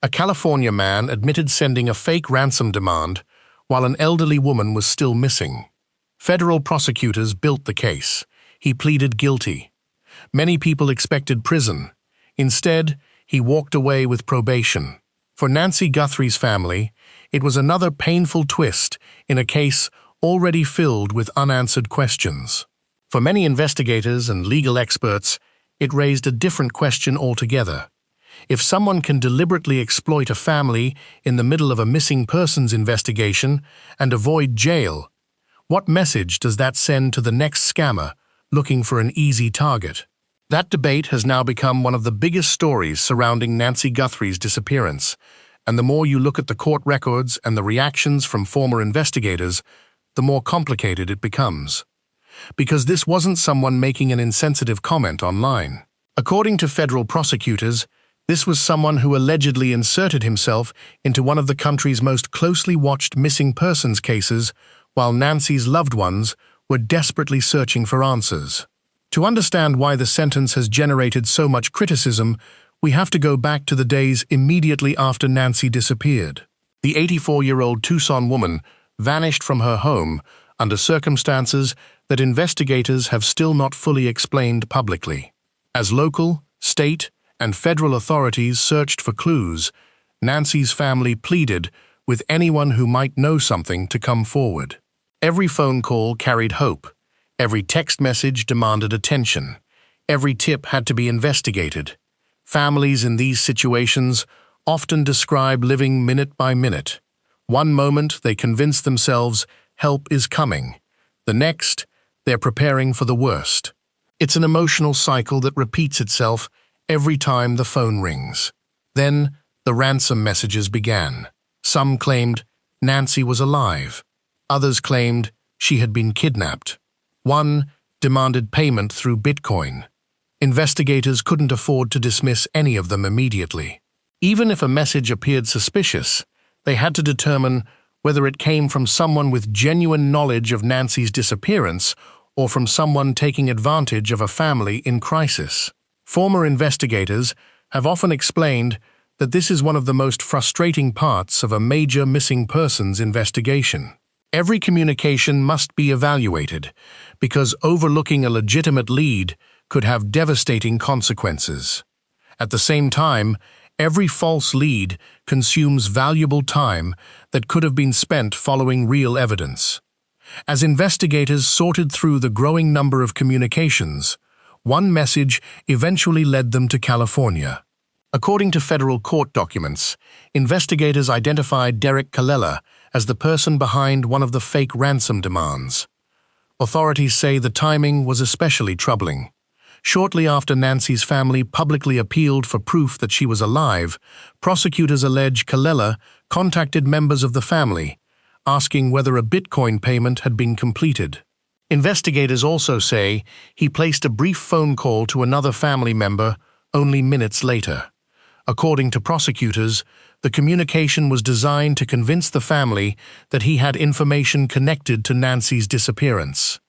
A California man admitted sending a fake ransom demand while an elderly woman was still missing. Federal prosecutors built the case. He pleaded guilty. Many people expected prison. Instead, he walked away with probation. For Nancy Guthrie's family, it was another painful twist in a case already filled with unanswered questions. For many investigators and legal experts, it raised a different question altogether. If someone can deliberately exploit a family in the middle of a missing persons investigation and avoid jail, what message does that send to the next scammer looking for an easy target? That debate has now become one of the biggest stories surrounding Nancy Guthrie's disappearance, and the more you look at the court records and the reactions from former investigators, the more complicated it becomes. Because this wasn't someone making an insensitive comment online. According to federal prosecutors, this was someone who allegedly inserted himself into one of the country's most closely watched missing persons cases while Nancy's loved ones were desperately searching for answers. To understand why the sentence has generated so much criticism, we have to go back to the days immediately after Nancy disappeared. The 84-year-old Tucson woman vanished from her home under circumstances that investigators have still not fully explained publicly. As local, state, and federal authorities searched for clues, Nancy's family pleaded with anyone who might know something to come forward. Every phone call carried hope. Every text message demanded attention. Every tip had to be investigated. Families in these situations often describe living minute by minute. One moment they convince themselves help is coming. The next, they're preparing for the worst. It's an emotional cycle that repeats itself every time the phone rings. Then, the ransom messages began. Some claimed Nancy was alive. Others claimed she had been kidnapped. One demanded payment through Bitcoin. Investigators couldn't afford to dismiss any of them immediately. Even if a message appeared suspicious, they had to determine whether it came from someone with genuine knowledge of Nancy's disappearance or from someone taking advantage of a family in crisis. Former investigators have often explained that this is one of the most frustrating parts of a major missing persons investigation. Every communication must be evaluated, because overlooking a legitimate lead could have devastating consequences. At the same time, every false lead consumes valuable time that could have been spent following real evidence. As investigators sorted through the growing number of communications, one message eventually led them to California. According to federal court documents, investigators identified Derek Colella as the person behind one of the fake ransom demands. Authorities say the timing was especially troubling. Shortly after Nancy's family publicly appealed for proof that she was alive, prosecutors allege Colella contacted members of the family, asking whether a Bitcoin payment had been completed. Investigators also say he placed a brief phone call to another family member only minutes later. According to prosecutors, the communication was designed to convince the family that he had information connected to Nancy's disappearance.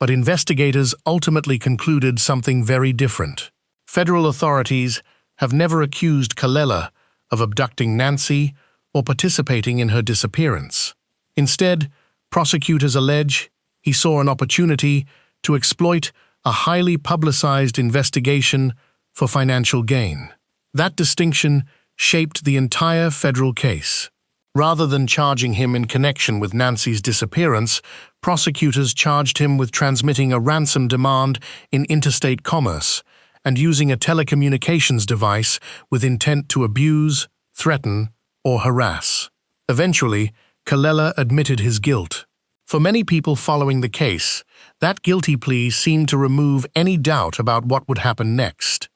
But investigators ultimately concluded something very different. Federal authorities have never accused Colella of abducting Nancy or participating in her disappearance. Instead, prosecutors allege he saw an opportunity to exploit a highly publicized investigation for financial gain. That distinction shaped the entire federal case. Rather than charging him in connection with Nancy's disappearance, prosecutors charged him with transmitting a ransom demand in interstate commerce and using a telecommunications device with intent to abuse, threaten, or harass. Eventually, Colella admitted his guilt. For many people following the case, that guilty plea seemed to remove any doubt about what would happen next.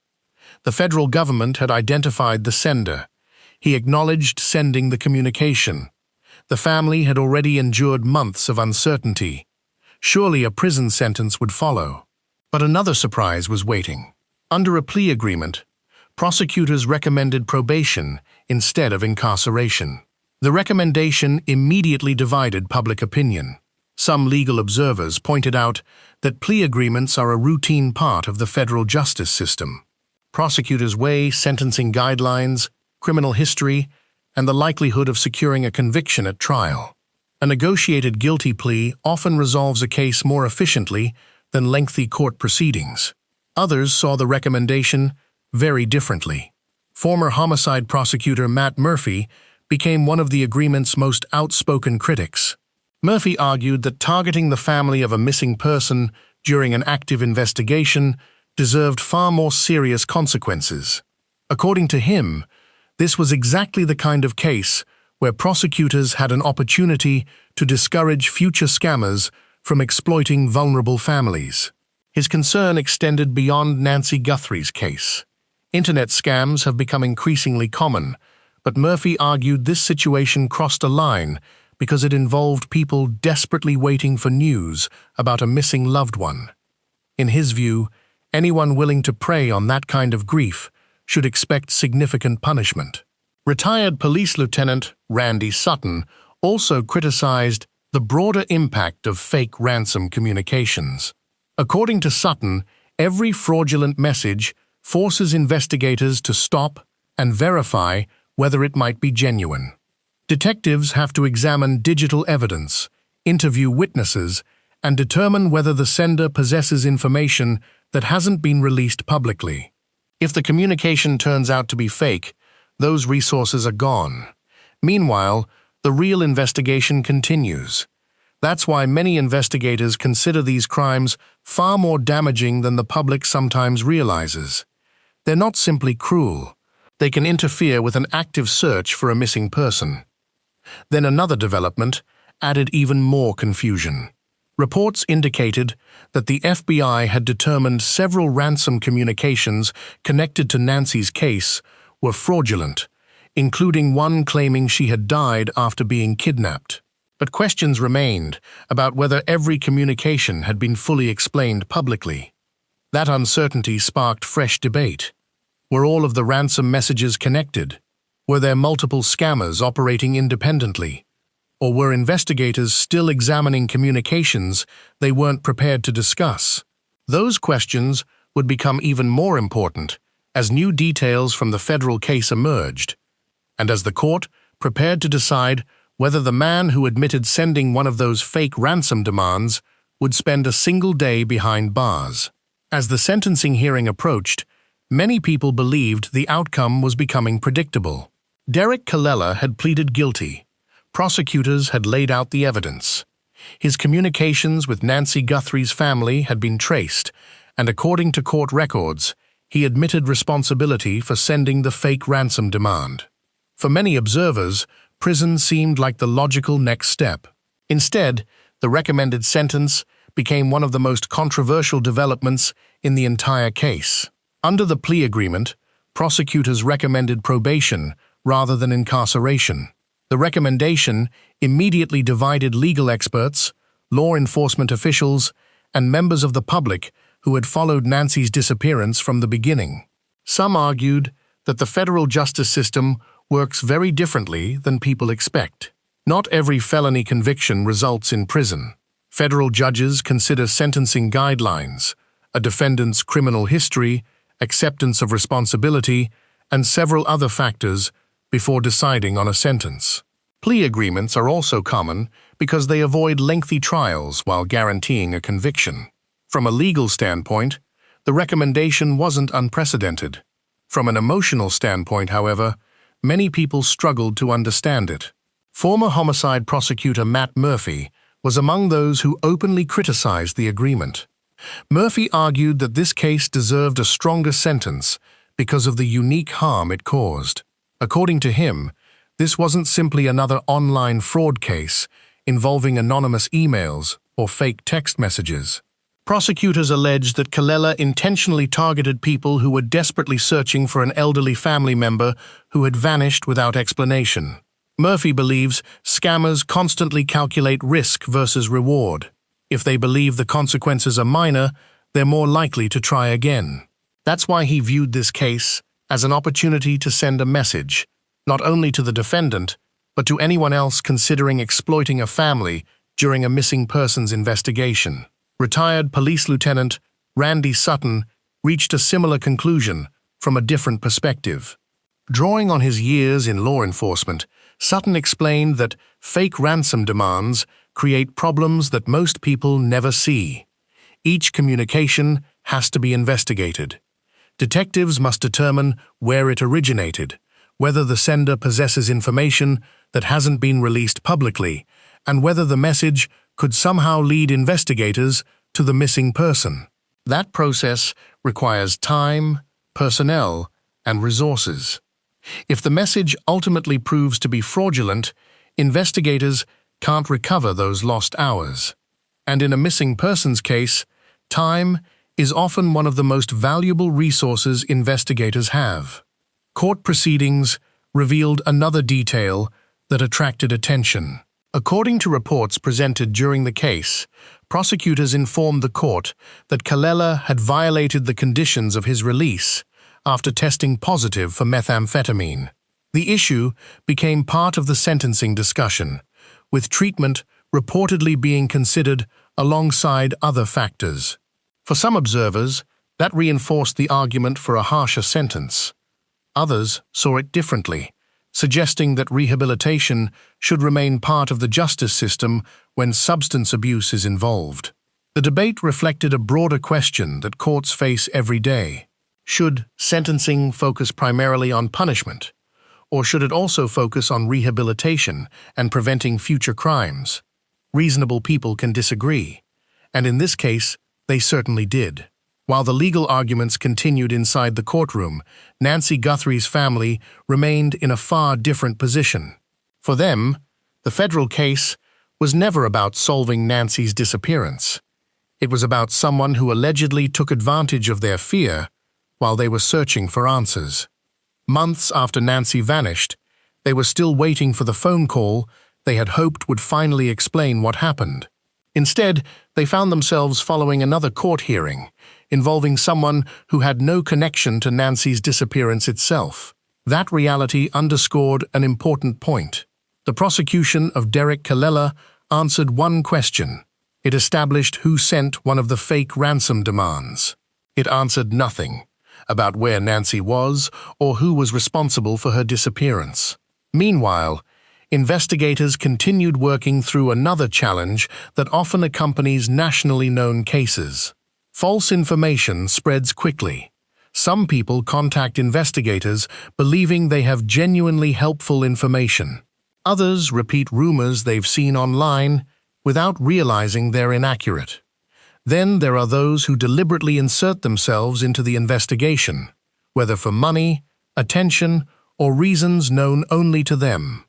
The federal government had identified the sender. He acknowledged sending the communication. The family had already endured months of uncertainty. Surely a prison sentence would follow. But another surprise was waiting. Under a plea agreement, prosecutors recommended probation instead of incarceration. The recommendation immediately divided public opinion. Some legal observers pointed out that plea agreements are a routine part of the federal justice system. Prosecutors weigh sentencing guidelines, criminal history, and the likelihood of securing a conviction at trial. A negotiated guilty plea often resolves a case more efficiently than lengthy court proceedings. Others saw the recommendation very differently. Former homicide prosecutor Matt Murphy became one of the agreement's most outspoken critics. Murphy argued that targeting the family of a missing person during an active investigation deserved far more serious consequences. According to him, this was exactly the kind of case where prosecutors had an opportunity to discourage future scammers from exploiting vulnerable families. His concern extended beyond Nancy Guthrie's case. Internet scams have become increasingly common, but Murphy argued this situation crossed a line because it involved people desperately waiting for news about a missing loved one. In his view, anyone willing to prey on that kind of grief should expect significant punishment. Retired Police Lieutenant Randy Sutton also criticized the broader impact of fake ransom communications. According to Sutton, every fraudulent message forces investigators to stop and verify whether it might be genuine. Detectives have to examine digital evidence, interview witnesses, and determine whether the sender possesses information that hasn't been released publicly. If the communication turns out to be fake, those resources are gone. Meanwhile, the real investigation continues. That's why many investigators consider these crimes far more damaging than the public sometimes realizes. They're not simply cruel. They can interfere with an active search for a missing person. Then another development added even more confusion. Reports indicated that the FBI had determined several ransom communications connected to Nancy's case were fraudulent, including one claiming she had died after being kidnapped. But questions remained about whether every communication had been fully explained publicly. That uncertainty sparked fresh debate. Were all of the ransom messages connected? Were there multiple scammers operating independently? Or were investigators still examining communications they weren't prepared to discuss? Those questions would become even more important as new details from the federal case emerged, and as the court prepared to decide whether the man who admitted sending one of those fake ransom demands would spend a single day behind bars. As the sentencing hearing approached, many people believed the outcome was becoming predictable. Derek Colella had pleaded guilty. Prosecutors had laid out the evidence. His communications with Nancy Guthrie's family had been traced, and according to court records, he admitted responsibility for sending the fake ransom demand. For many observers, prison seemed like the logical next step. Instead, the recommended sentence became one of the most controversial developments in the entire case. Under the plea agreement, prosecutors recommended probation rather than incarceration. The recommendation immediately divided legal experts, law enforcement officials, and members of the public who had followed Nancy's disappearance from the beginning. Some argued that the federal justice system works very differently than people expect. Not every felony conviction results in prison. Federal judges consider sentencing guidelines, a defendant's criminal history, acceptance of responsibility, and several other factors before deciding on a sentence. Plea agreements are also common because they avoid lengthy trials while guaranteeing a conviction. From a legal standpoint, the recommendation wasn't unprecedented. From an emotional standpoint, however, many people struggled to understand it. Former homicide prosecutor Matt Murphy was among those who openly criticized the agreement. Murphy argued that this case deserved a stronger sentence because of the unique harm it caused. According to him, this wasn't simply another online fraud case involving anonymous emails or fake text messages. Prosecutors alleged that Colella intentionally targeted people who were desperately searching for an elderly family member who had vanished without explanation. Murphy believes scammers constantly calculate risk versus reward. If they believe the consequences are minor, they're more likely to try again. That's why he viewed this case as an opportunity to send a message, not only to the defendant, but to anyone else considering exploiting a family during a missing persons investigation. Retired Police Lieutenant Randy Sutton reached a similar conclusion from a different perspective. Drawing on his years in law enforcement, Sutton explained that fake ransom demands create problems that most people never see. Each communication has to be investigated. Detectives must determine where it originated, whether the sender possesses information that hasn't been released publicly, and whether the message could somehow lead investigators to the missing person. That process requires time, personnel, and resources. If the message ultimately proves to be fraudulent, investigators can't recover those lost hours. And in a missing persons case, time is often one of the most valuable resources investigators have. Court proceedings revealed another detail that attracted attention. According to reports presented during the case, prosecutors informed the court that Kallela had violated the conditions of his release after testing positive for methamphetamine. The issue became part of the sentencing discussion, with treatment reportedly being considered alongside other factors. For some observers, that reinforced the argument for a harsher sentence. Others saw it differently, suggesting that rehabilitation should remain part of the justice system when substance abuse is involved. The debate reflected a broader question that courts face every day. Should sentencing focus primarily on punishment, or should it also focus on rehabilitation and preventing future crimes? Reasonable people can disagree, and in this case, they certainly did. While the legal arguments continued inside the courtroom, Nancy Guthrie's family remained in a far different position. For them, the federal case was never about solving Nancy's disappearance. It was about someone who allegedly took advantage of their fear while they were searching for answers. Months after Nancy vanished, they were still waiting for the phone call they had hoped would finally explain what happened. Instead, they found themselves following another court hearing, involving someone who had no connection to Nancy's disappearance itself. That reality underscored an important point. The prosecution of Derek Kallela answered one question. It established who sent one of the fake ransom demands. It answered nothing about where Nancy was or who was responsible for her disappearance. Meanwhile, investigators continued working through another challenge that often accompanies nationally known cases. False information spreads quickly. Some people contact investigators believing they have genuinely helpful information. Others repeat rumors they've seen online without realizing they're inaccurate. Then there are those who deliberately insert themselves into the investigation, whether for money, attention, or reasons known only to them.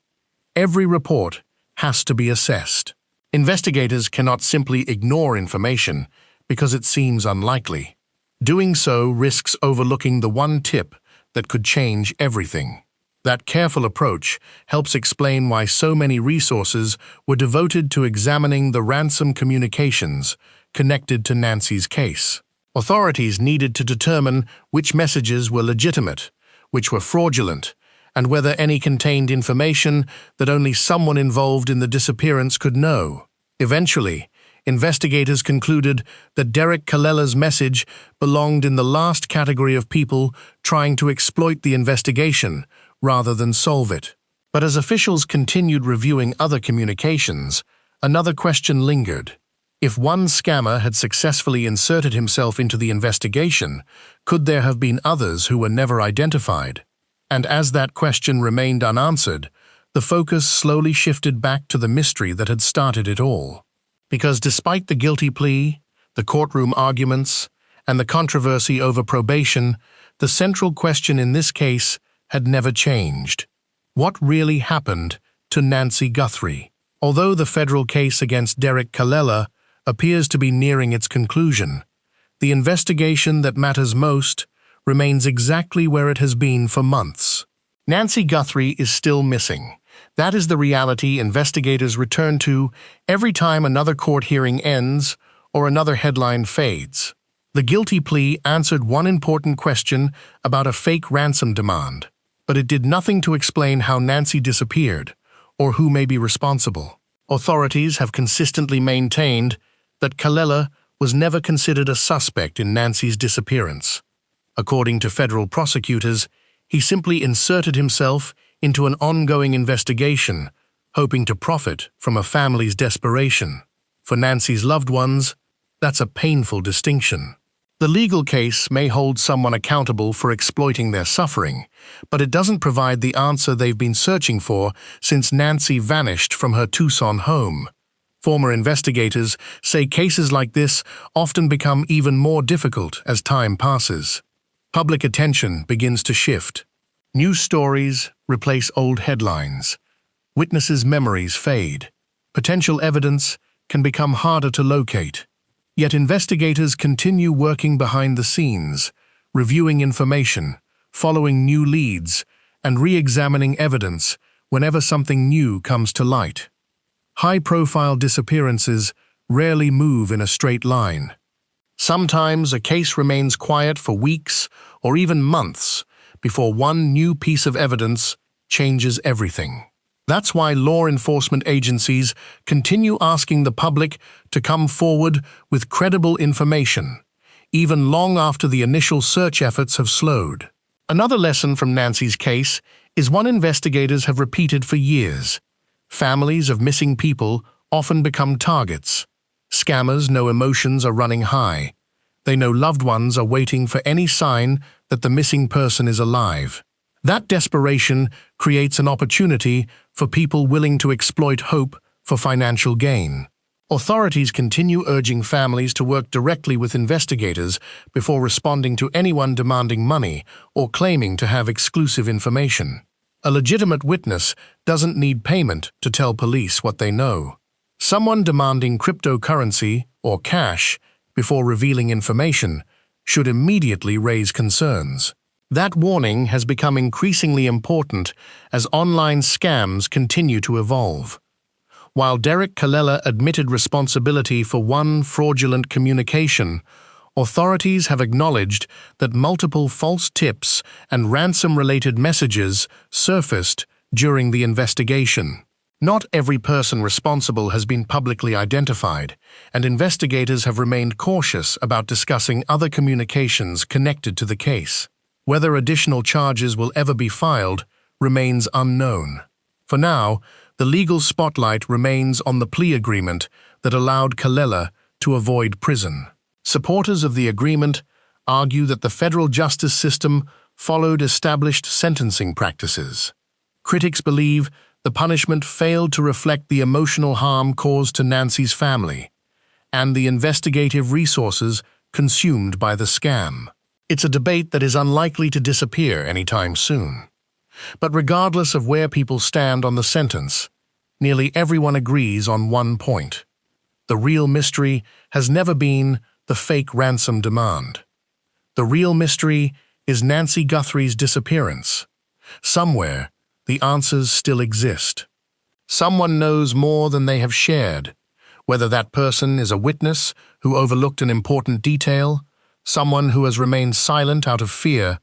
Every report has to be assessed. Investigators cannot simply ignore information because it seems unlikely. Doing so risks overlooking the one tip that could change everything. That careful approach helps explain why so many resources were devoted to examining the ransom communications connected to Nancy's case. Authorities needed to determine which messages were legitimate, which were fraudulent, and whether any contained information that only someone involved in the disappearance could know. Eventually, investigators concluded that Derek Kalella's message belonged in the last category of people trying to exploit the investigation rather than solve it. But as officials continued reviewing other communications, another question lingered. If one scammer had successfully inserted himself into the investigation, could there have been others who were never identified? And as that question remained unanswered, the focus slowly shifted back to the mystery that had started it all. Because despite the guilty plea, the courtroom arguments, and the controversy over probation, the central question in this case had never changed. What really happened to Nancy Guthrie? Although the federal case against Derek Kallela appears to be nearing its conclusion, the investigation that matters most remains exactly where it has been for months. Nancy Guthrie is still missing. That is the reality investigators return to every time another court hearing ends or another headline fades. The guilty plea answered one important question about a fake ransom demand, but it did nothing to explain how Nancy disappeared or who may be responsible. Authorities have consistently maintained that Kallela was never considered a suspect in Nancy's disappearance. According to federal prosecutors, He simply inserted himself into an ongoing investigation, hoping to profit from a family's desperation. For Nancy's loved ones, that's a painful distinction. The legal case may hold someone accountable for exploiting their suffering, but it doesn't provide the answer they've been searching for since Nancy vanished from her Tucson home. Former investigators say cases like this often become even more difficult as time passes. Public attention begins to shift. News stories replace old headlines. Witnesses' memories fade. Potential evidence can become harder to locate. Yet investigators continue working behind the scenes, reviewing information, following new leads, and re-examining evidence whenever something new comes to light. High-profile disappearances rarely move in a straight line. Sometimes a case remains quiet for weeks or even months before one new piece of evidence changes everything. That's why law enforcement agencies continue asking the public to come forward with credible information, even long after the initial search efforts have slowed. Another lesson from Nancy's case is one investigators have repeated for years. Families of missing people often become targets. Scammers know emotions are running high. They know loved ones are waiting for any sign that the missing person is alive. That desperation creates an opportunity for people willing to exploit hope for financial gain. Authorities continue urging families to work directly with investigators before responding to anyone demanding money or claiming to have exclusive information. A legitimate witness doesn't need payment to tell police what they know. Someone demanding cryptocurrency or cash before revealing information should immediately raise concerns. That warning has become increasingly important as online scams continue to evolve. While Derek Colella admitted responsibility for one fraudulent communication, authorities have acknowledged that multiple false tips and ransom-related messages surfaced during the investigation. Not every person responsible has been publicly identified, and investigators have remained cautious about discussing other communications connected to the case. Whether additional charges will ever be filed remains unknown. For now, the legal spotlight remains on the plea agreement that allowed Colella to avoid prison. Supporters of the agreement argue that the federal justice system followed established sentencing practices. Critics believe the punishment failed to reflect the emotional harm caused to Nancy's family and the investigative resources consumed by the scam. It's a debate that is unlikely to disappear anytime soon. But regardless of where people stand on the sentence, nearly everyone agrees on one point. The real mystery has never been the fake ransom demand. The real mystery is Nancy Guthrie's disappearance. Somewhere, the answers still exist. Someone knows more than they have shared, whether that person is a witness who overlooked an important detail, someone who has remained silent out of fear,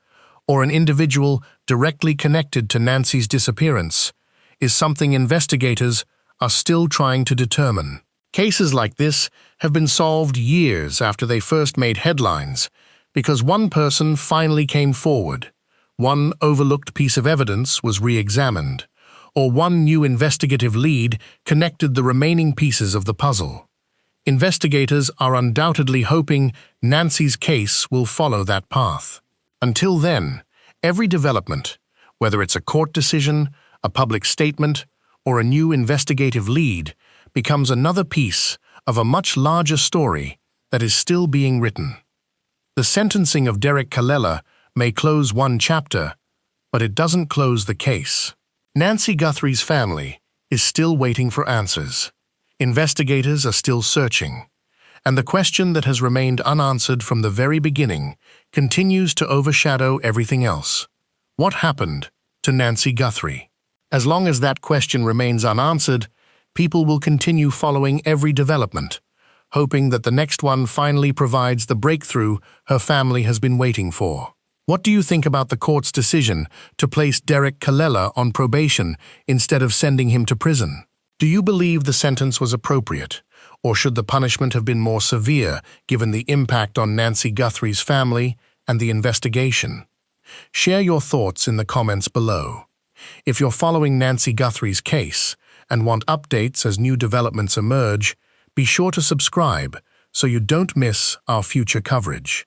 or an individual directly connected to Nancy's disappearance, is something investigators are still trying to determine. Cases like this have been solved years after they first made headlines because one person finally came forward, one overlooked piece of evidence was re-examined, or one new investigative lead connected the remaining pieces of the puzzle. Investigators are undoubtedly hoping Nancy's case will follow that path. Until then, every development, whether it's a court decision, a public statement, or a new investigative lead, becomes another piece of a much larger story that is still being written. The sentencing of Derek Colella may close one chapter, but it doesn't close the case. Nancy Guthrie's family is still waiting for answers. Investigators are still searching, and the question that has remained unanswered from the very beginning continues to overshadow everything else. What happened to Nancy Guthrie? As long as that question remains unanswered, people will continue following every development, hoping that the next one finally provides the breakthrough her family has been waiting for. What do you think about the court's decision to place Derek Colella on probation instead of sending him to prison? Do you believe the sentence was appropriate, or should the punishment have been more severe given the impact on Nancy Guthrie's family and the investigation? Share your thoughts in the comments below. If you're following Nancy Guthrie's case and want updates as new developments emerge, be sure to subscribe so you don't miss our future coverage.